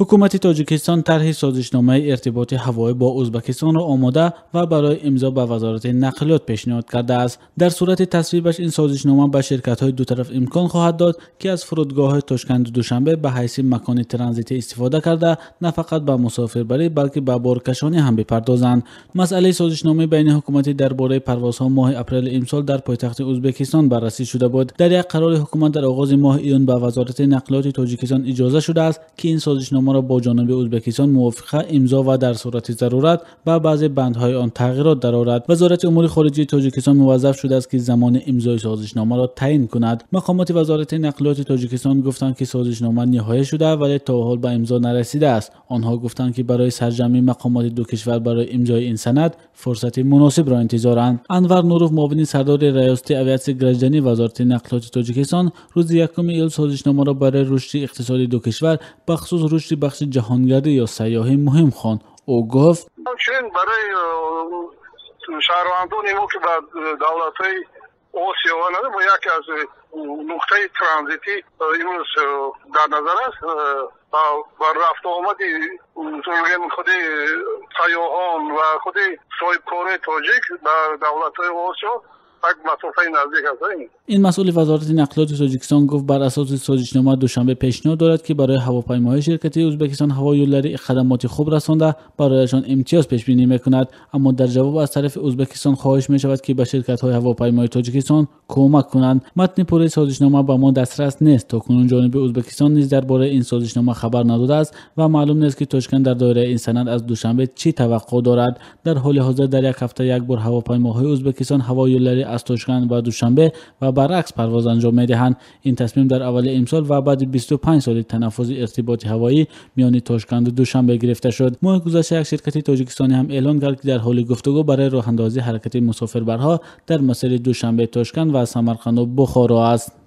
حکومت تاجیکستان طرح سازشنامه ارتباط هوایی با ازبکستان را آماده و برای امضا به وزارت نقلیات پیشنهاد کرده است. در صورت تصویبش این سازشنامه به شرکت‌های دو طرف امکان خواهد داد که از فرودگاه تاشکند و دوشنبه به حیث مکان ترانزیت استفاده کرده نه فقط به مسافربری بلکه به بارکشانی هم بپردازند. مسئله سازشنامه بین حکومت درباره پروازها ماه اپریل امسال در پایتخت ازبکستان بررسی شده بود. در یک قرار حکومت در آغاز ماه ایون به وزارت نقلیات تاجیکستان اجازه شده است که این سازشنامه را با جانب ازبکستان موافقه امضا و در صورت ضرورت به بعضی بندهای آن تغییرات درآورد. وزارت امور خارجه تاجیکستان موظف شده است که زمان امضای سازشنامه را تعیین کند. مقامات وزارت نقلیات تاجیکستان گفتند که سازشنامه نهایی شده ولی تا حال به امضا نرسیده است. آنها گفتند که برای سرجمی مقامات دو کشور برای امضای این سند فرصت مناسب را انتظارند. انور نوروف معاون سردار ریاست اویاسیون گرجدنی وزارت نقلیات تاجیکستان روز 1 ایول سازشنامه را برای رشد اقتصادی دو کشور بخصوص رشد بخش جهانگردی یا سیاحی مهم خواند. او گفت همچنین برای شهروندان ما که به دولت‌های آسیا و یکی از نقطه ترانزیتی امروز در نظر است و رفت آمد خود سیاحان و خود صاحبکاران تاجیک به دولت‌های آسیا این مسئول وزارت نقلیات تاجیکستان گفت بر اساس سازشنامه دوشنبه پیشنهاد دارد که برای هواپیماهای شرکت ازبکستان هوایولری خدمات خوب رسانده برایشان امتیاز پیش بینی میکند، اما در جواب از طرف ازبکستان خواهش می شود که به شرکت های هواپیمای تاجیکستان کمک کنند. متن پوره سازشنامه به ما دسترس نیست. تاکنون جانب ازبکستان نیز درباره این سازشنامه خبر نداده است و معلوم نیست که تاشکند در دایره این سند از دوشنبه چی توقع دارد. در حال حاضر در یک هفته یک بار هواپیماهای ازبکستان هوایولری از تاشکند و دوشنبه و برعکس پرواز انجام می‌دهند. این تصمیم در اول امسال و بعد 25 سال تنفس ارتباط هوایی میان تاشکند و دوشنبه گرفته شد. ماه گذشته یک شرکت تاجیکستانی هم اعلان کرد که در حال گفتگو برای راه اندازی حرکت مسافربرها در مسیر دوشنبه تاشکند و سمرقند و بخارا است.